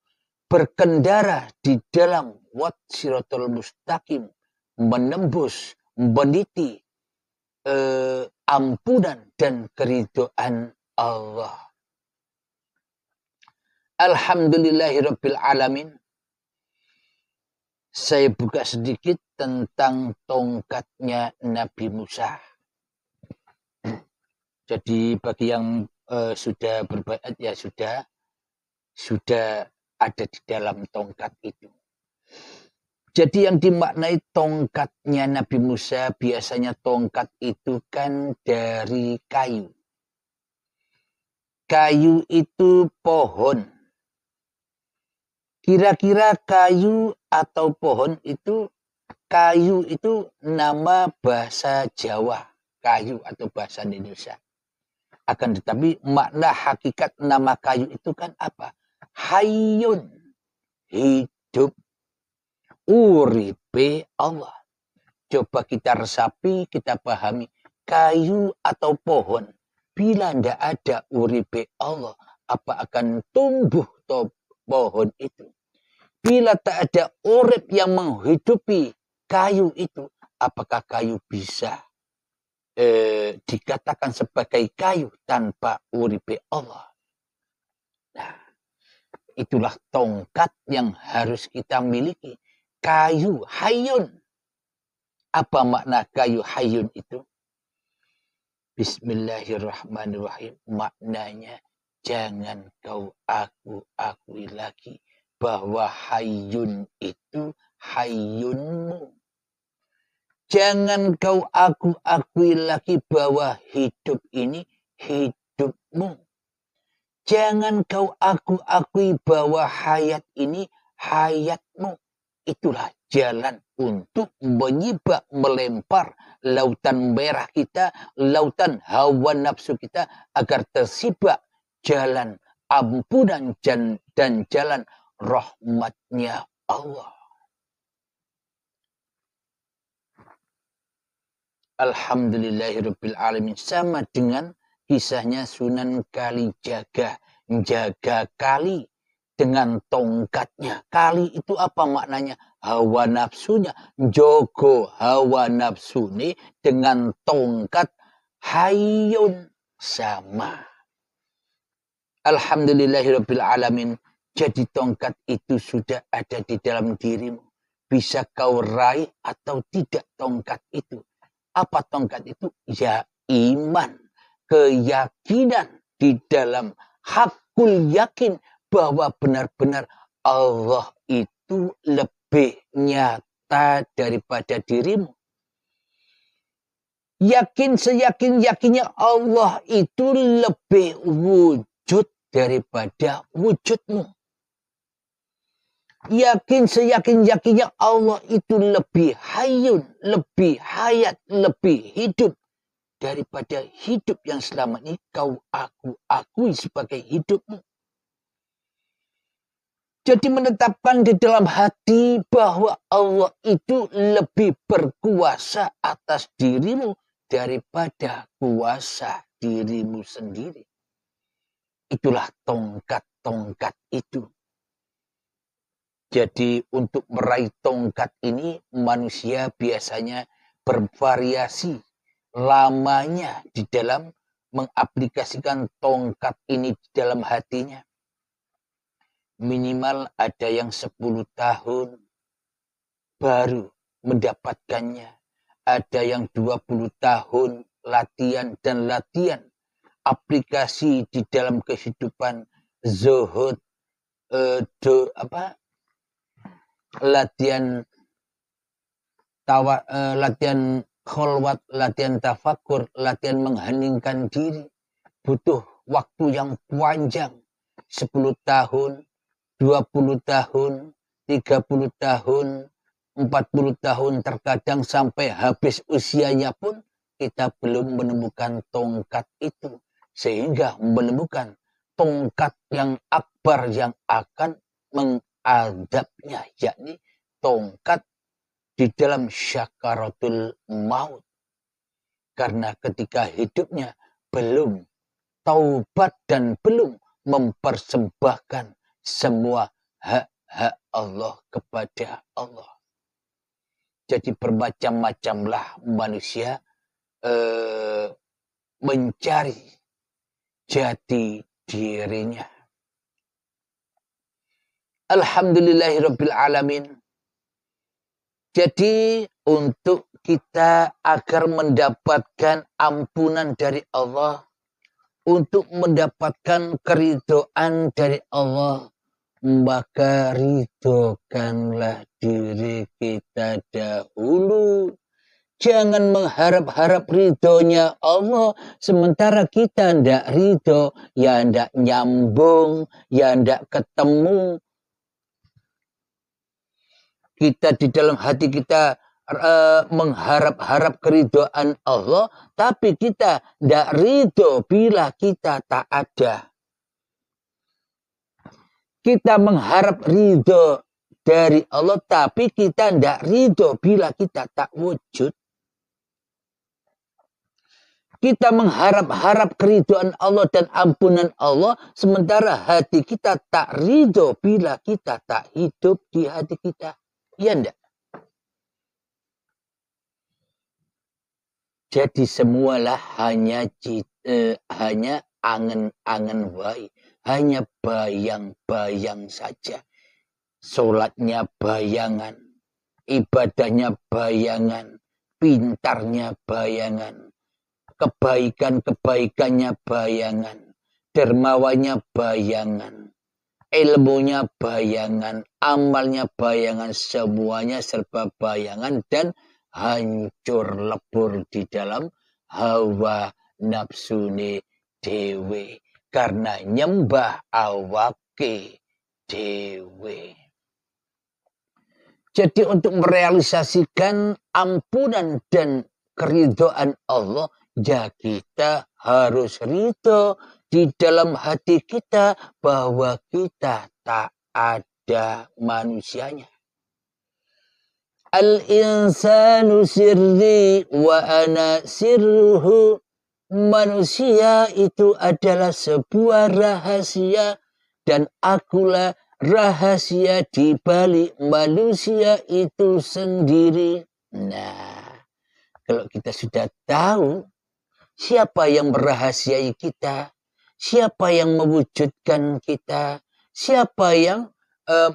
berkendara di dalam Shiratal Mustaqim, menembus, meniti ampunan dan keridhaan Allah. Alhamdulillahirabbil alamin. Saya buka sedikit tentang tongkatnya Nabi Musa. Jadi bagi yang sudah berbaiat ya sudah ada di dalam tongkat itu. Jadi yang dimaknai tongkatnya Nabi Musa, biasanya tongkat itu kan dari kayu. Kayu itu pohon. Kira-kira kayu atau pohon itu, kayu itu nama bahasa Jawa, kayu atau bahasa Indonesia. Akan tetapi makna hakikat nama kayu itu kan apa? Hayyun, hidup. Uripe Allah. Coba kita resapi, kita pahami. Kayu atau pohon, bila tidak ada uripe Allah, apa akan tumbuh pohon itu? Bila tak ada urip yang menghidupi kayu itu, apakah kayu bisa dikatakan sebagai kayu tanpa uripe Allah? Nah, itulah tongkat yang harus kita miliki. Kayu hayyun. Apa makna kayu hayyun itu? Bismillahirrahmanirrahim. Maknanya jangan kau akui lagi bahwa hayyun itu hayyunmu. Jangan kau akui lagi bahwa hidup ini hidupmu. Jangan kau akui bahwa hayat ini hayatmu. Itulah jalan untuk menyibak, melempar lautan merah kita, lautan hawa nafsu kita, agar tersibak jalan ampunan dan jalan rahmatnya Allah. Alhamdulillahirabbil alamin. Sama dengan kisahnya Sunan Kalijaga, menjaga kali dengan tongkatnya. Kali itu apa maknanya? Hawa nafsunya. Jogo hawa nafsu ini dengan tongkat hayyun sama. Alhamdulillahirabbil alamin. Jadi tongkat itu sudah ada di dalam dirimu. Bisa kau raih atau tidak tongkat itu. Apa tongkat itu? Ya iman. keyakinan di dalam hakul yakin bahwa benar-benar Allah itu lebih nyata daripada dirimu. Yakin seyakin-yakinnya Allah itu lebih wujud daripada wujudmu. Yakin seyakin-yakinnya Allah itu lebih hayyun, lebih hayat, lebih hidup daripada hidup yang selama ini kau akui sebagai hidupmu. Jadi menetapkan di dalam hati bahwa Allah itu lebih berkuasa atas dirimu daripada kuasa dirimu sendiri. Itulah tongkat-tongkat itu. Jadi untuk meraih tongkat ini manusia biasanya bervariasi lamanya di dalam mengaplikasikan tongkat ini di dalam hatinya. Minimal ada yang 10 tahun baru mendapatkannya. Ada yang 20 tahun latihan dan latihan. Aplikasi di dalam kehidupan zuhud, latihan kholwat, latihan tafakur, latihan mengheningkan diri. Butuh waktu yang panjang. 10 tahun, 20 tahun, 30 tahun, 40 tahun, terkadang sampai habis usianya pun kita belum menemukan tongkat itu. Sehingga menemukan tongkat yang akbar yang akan mengadabnya, yakni tongkat di dalam syakaratul maut. Karena ketika hidupnya belum taubat dan belum mempersembahkan semua hak-hak Allah kepada Allah. Jadi bermacam-macamlah manusia mencari jati dirinya. Alhamdulillahirabbil alamin. Jadi untuk kita agar mendapatkan ampunan dari Allah, untuk mendapatkan keridhaan dari Allah, maka ridhokanlah diri kita dahulu. Jangan mengharap-harap ridhonya Allah, sementara kita ndak ridho, ya ndak nyambung, ya ndak ketemu. Kita di dalam hati kita mengharap-harap keridhaan Allah, tapi kita tidak ridho bila kita tak ada. Kita mengharap ridho dari Allah, tapi kita tidak ridho bila kita tak wujud. Kita mengharap-harap keridhaan Allah dan ampunan Allah, sementara hati kita tak ridho bila kita tak hidup di hati kita. Iya enggak? Jadi semualah hanya angan-angan wae, hanya bayang-bayang saja. Sholatnya bayangan, ibadahnya bayangan, pintarnya bayangan, kebaikan-kebaikannya bayangan, dermawannya bayangan, ilmunya bayangan, amalnya bayangan, semuanya serba bayangan dan hancur lebur di dalam hawa nafsune dewe karena nyembah awake dewe. Jadi untuk merealisasikan ampunan dan keridhaan Allah, ya kita harus ridho di dalam hati kita bahwa kita tak ada manusianya. Al-insanu sirri wa ana sirruhu. Manusia itu adalah sebuah rahasia dan akulah rahasia di balik manusia itu sendiri. Nah, kalau kita sudah tahu siapa yang merahasiai kita, siapa yang mewujudkan kita, siapa yang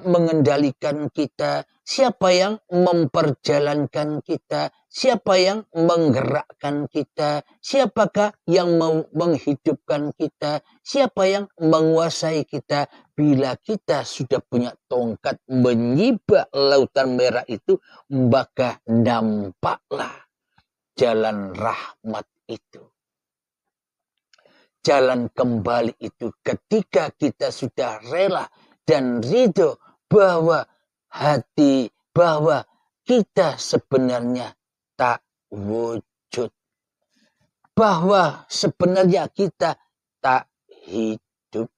mengendalikan kita, siapa yang memperjalankan kita, siapa yang menggerakkan kita, siapakah yang menghidupkan kita, siapa yang menguasai kita. Bila kita sudah punya tongkat menyibak lautan merah itu, maka nampaklah jalan rahmat itu. Jalan kembali itu ketika kita sudah rela dan ridho bahwa kita sebenarnya tak wujud. Bahwa sebenarnya kita tak hidup.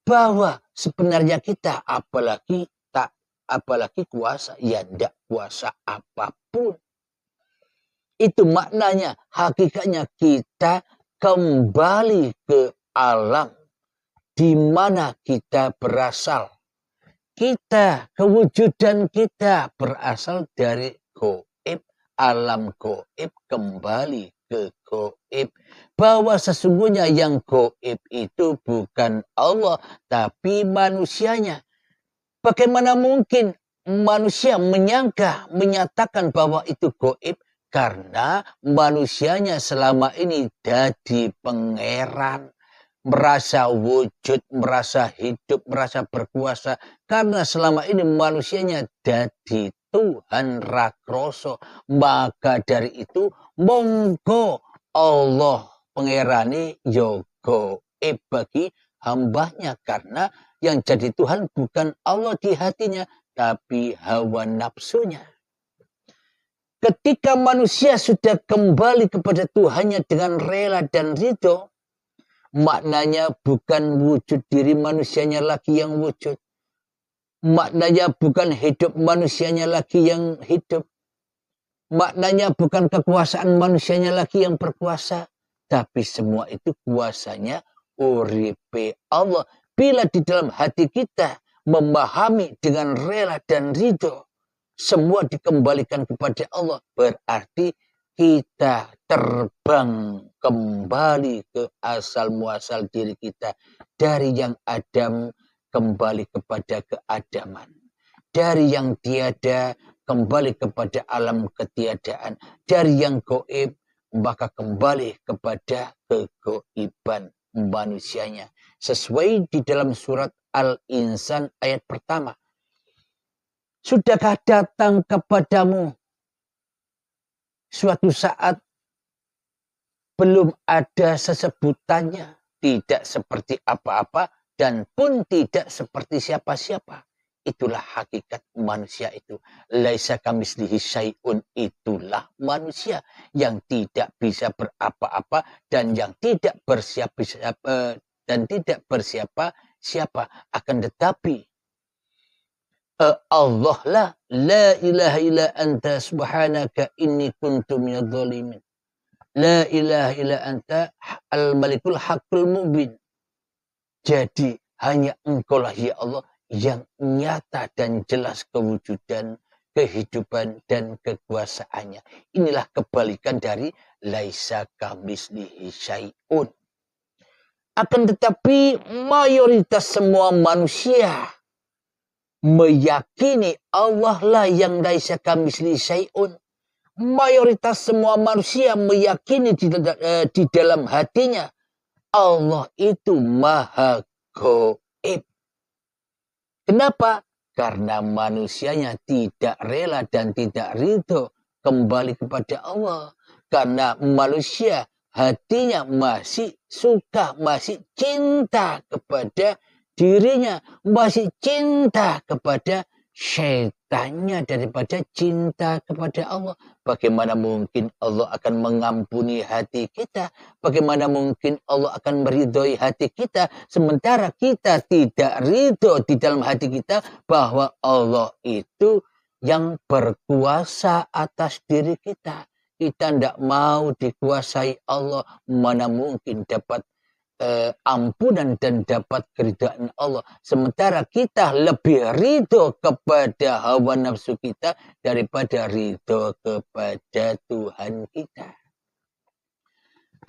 Bahwa sebenarnya kita apalagi kuasa, ya tidak kuasa apapun. Itu maknanya, hakikatnya kita kembali ke alam di mana kita berasal. Kewujudan kita berasal dari gaib, alam gaib, kembali ke gaib. Bahwa sesungguhnya yang gaib itu bukan Allah, tapi manusianya. Bagaimana mungkin manusia menyatakan bahwa itu gaib? Karena manusianya selama ini jadi pangeran, merasa wujud, merasa hidup, merasa berkuasa. Karena selama ini manusianya jadi Tuhan rakroso. Maka dari itu monggo Allah pangerani yo gaib bagi hambanya. Karena yang jadi Tuhan bukan Allah di hatinya, tapi hawa nafsunya. Ketika manusia sudah kembali kepada Tuhannya dengan rela dan ridho, maknanya bukan wujud diri manusianya lagi yang wujud. Maknanya bukan hidup manusianya lagi yang hidup. Maknanya bukan kekuasaan manusianya lagi yang berkuasa. Tapi semua itu kuasanya uripe Allah. Bila di dalam hati kita memahami dengan rela dan ridho, semua dikembalikan kepada Allah, berarti kita terbang kembali ke asal muasal diri kita. Dari yang Adam kembali kepada keadaman. Dari yang tiada kembali kepada alam ketiadaan. Dari yang gaib maka kembali kepada kegaiban manusianya. Sesuai di dalam surat Al-Insan ayat pertama. Sudahkah datang kepadamu suatu saat belum ada sesebutannya, tidak seperti apa-apa dan pun tidak seperti siapa-siapa. Itulah hakikat manusia itu. Laisa kamitslihi syai'un, itulah manusia yang tidak bisa berapa-apa dan yang tidak bersiapa-siapa siapa. Akan tetapi Allah lah, la ilaha illa anta subhanaka inni kuntu minadh dhalimin. La ilaha illa anta al-malikul haqqul mubin. Jadi hanya engkau lah ya Allah yang nyata dan jelas kewujudan, kehidupan dan kekuasaannya. Inilah kebalikan dari laisa kamitslihi syai'un. Akan tetapi mayoritas semua manusia meyakini Allah lah yang laisa kamitslihi syai'un. Mayoritas semua manusia meyakini di dalam hatinya Allah itu maha gaib. Kenapa? Karena manusianya tidak rela dan tidak ridho kembali kepada Allah. Karena manusia hatinya masih suka, masih cinta kepada dirinya, masih cinta kepada syaitannya daripada cinta kepada Allah. Bagaimana mungkin Allah akan mengampuni hati kita? Bagaimana mungkin Allah akan meridhoi hati kita? Sementara kita tidak ridho di dalam hati kita bahwa Allah itu yang berkuasa atas diri kita. Kita tidak mau dikuasai Allah. Mana mungkin dapat ampunan dan dapat keridhaan Allah. Sementara kita lebih ridho kepada hawa nafsu kita daripada ridho kepada Tuhan kita.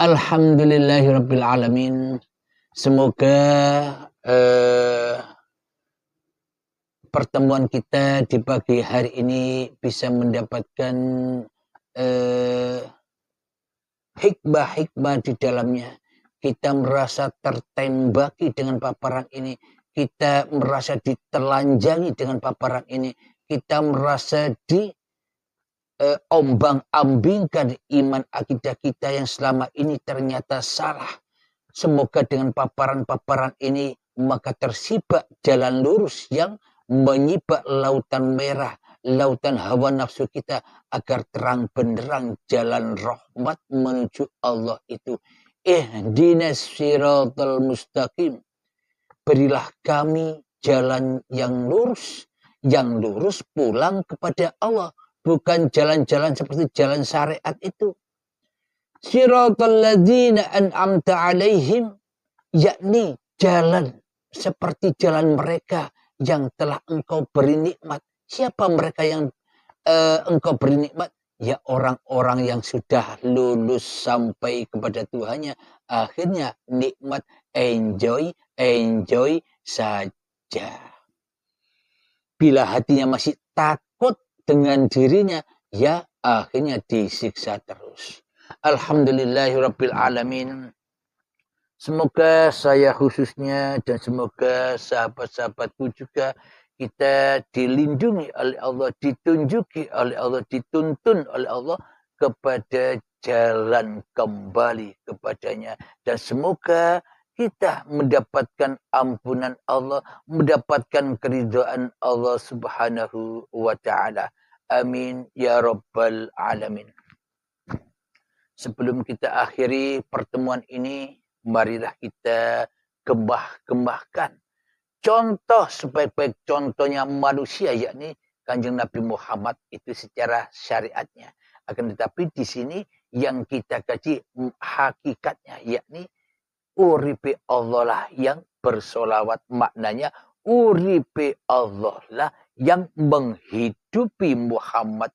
Alhamdulillahirabbil alamin. Semoga pertemuan kita di pagi hari ini bisa mendapatkan hikmah-hikmah di dalamnya. Kita merasa tertembaki dengan paparan ini. Kita merasa ditelanjangi dengan paparan ini. Kita merasa ombang-ambingkan iman akidah kita yang selama ini ternyata salah. Semoga dengan paparan-paparan ini maka tersibak jalan lurus yang menyibak lautan merah, lautan hawa nafsu kita agar terang benderang jalan rahmat menuju Allah itu. Ihdinas siratal mustaqim. Berilah kami jalan yang lurus pulang kepada Allah, bukan jalan-jalan seperti jalan syariat itu. Siratal ladzina an'amta alaihim, yakni jalan seperti jalan mereka yang telah engkau beri nikmat. Siapa mereka yang engkau beri nikmat? Ya orang-orang yang sudah lulus sampai kepada Tuhannya. Akhirnya nikmat, enjoy saja. Bila hatinya masih takut dengan dirinya, ya akhirnya disiksa terus. Alhamdulillahirabbil alamin. Semoga saya khususnya dan semoga sahabat-sahabatku juga kita dilindungi oleh Allah, ditunjuki oleh Allah, dituntun oleh Allah kepada jalan kembali kepadanya. Dan semoga kita mendapatkan ampunan Allah, mendapatkan keridhaan Allah subhanahu wa ta'ala. Amin ya rabbal alamin. Sebelum kita akhiri pertemuan ini, marilah kita gembah-gembahkan contoh sebaik-baik contohnya manusia, yakni Kanjeng Nabi Muhammad itu secara syariatnya. Akan tetapi di sini yang kita kaji hakikatnya, yakni uripe Allah lah yang bersolawat. Maknanya uripe Allah lah yang menghidupi Muhammad,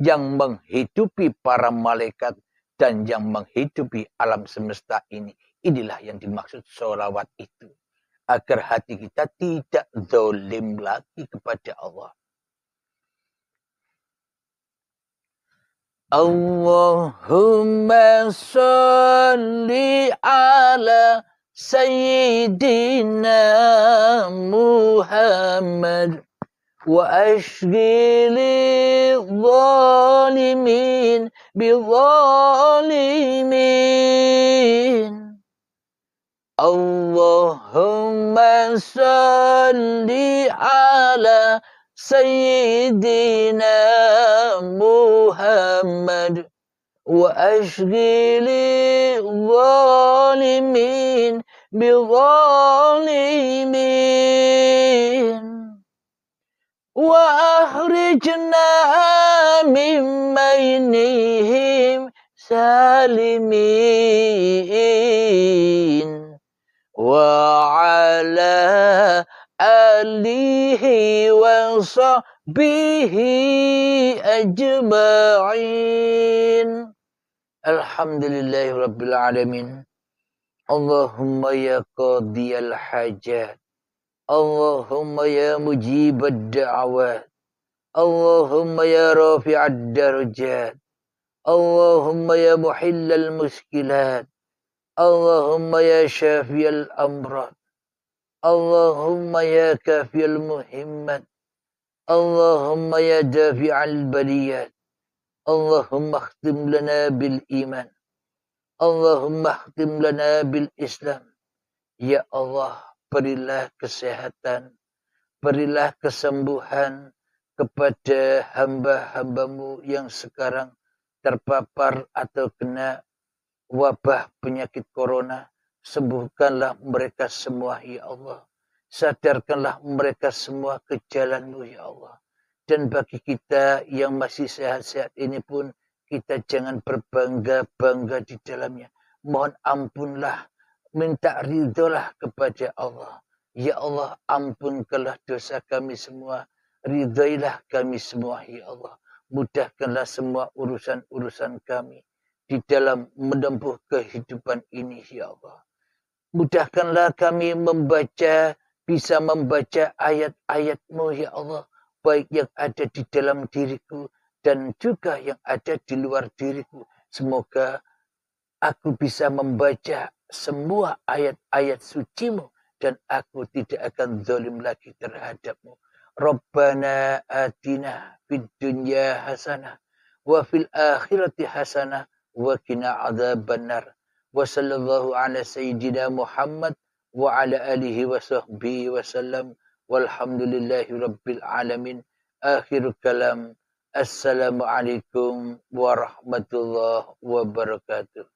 yang menghidupi para malaikat, dan yang menghidupi alam semesta ini. Inilah yang dimaksud sholawat itu. Agar hati kita tidak zalim lagi kepada Allah. Allahumma sholli ala Sayyidina Muhammad وأشغل الظالمين بظالمين اللهم صل على سيدنا محمد وأشغل الظالمين بظالمين وأخرجنا من بينهم سالمين وعلى آله وصحبه أجمعين الحمد لله رب العالمين اللهم يا قاضي الحاجات Allahumma ya mujibad da'awat, Allahumma ya rafi'ad darajat, Allahumma ya muhillal muskilat, Allahumma ya syafiyal amrad, Allahumma ya kafiyal muhimmat, Allahumma ya dafi'al baliyat, Allahumma akhtim lana bil iman, Allahumma akhtim lana bil islam. Ya Allah, berilah kesehatan, berilah kesembuhan kepada hamba-hambamu yang sekarang terpapar atau kena wabah penyakit corona. Sembuhkanlah mereka semua, ya Allah. Sadarkanlah mereka semua ke jalan-Mu, ya Allah. Dan bagi kita yang masih sehat-sehat ini pun, kita jangan berbangga-bangga di dalamnya. Mohon ampunlah, minta ridholah kepada Allah. Ya Allah, ampunkanlah dosa kami semua. Ridhailah kami semua, ya Allah. Mudahkanlah semua urusan-urusan kami di dalam menempuh kehidupan ini, ya Allah. Mudahkanlah kami membaca bisa membaca ayat-ayat-Mu ya Allah, baik yang ada di dalam diriku dan juga yang ada di luar diriku. Semoga aku bisa membaca semua ayat-ayat suci-Mu dan aku tidak akan zalim lagi terhadap-Mu. Rabbana atina fid dunya hasanah wa fil akhirati hasanah wa qina adzabannar. Wa sallallahu ala sayyidina Muhammad wa ala alihi wa sahbihi wa sallam walhamdulillahi rabbil alamin. Akhir kalam. Assalamualaikum warahmatullahi wabarakatuh.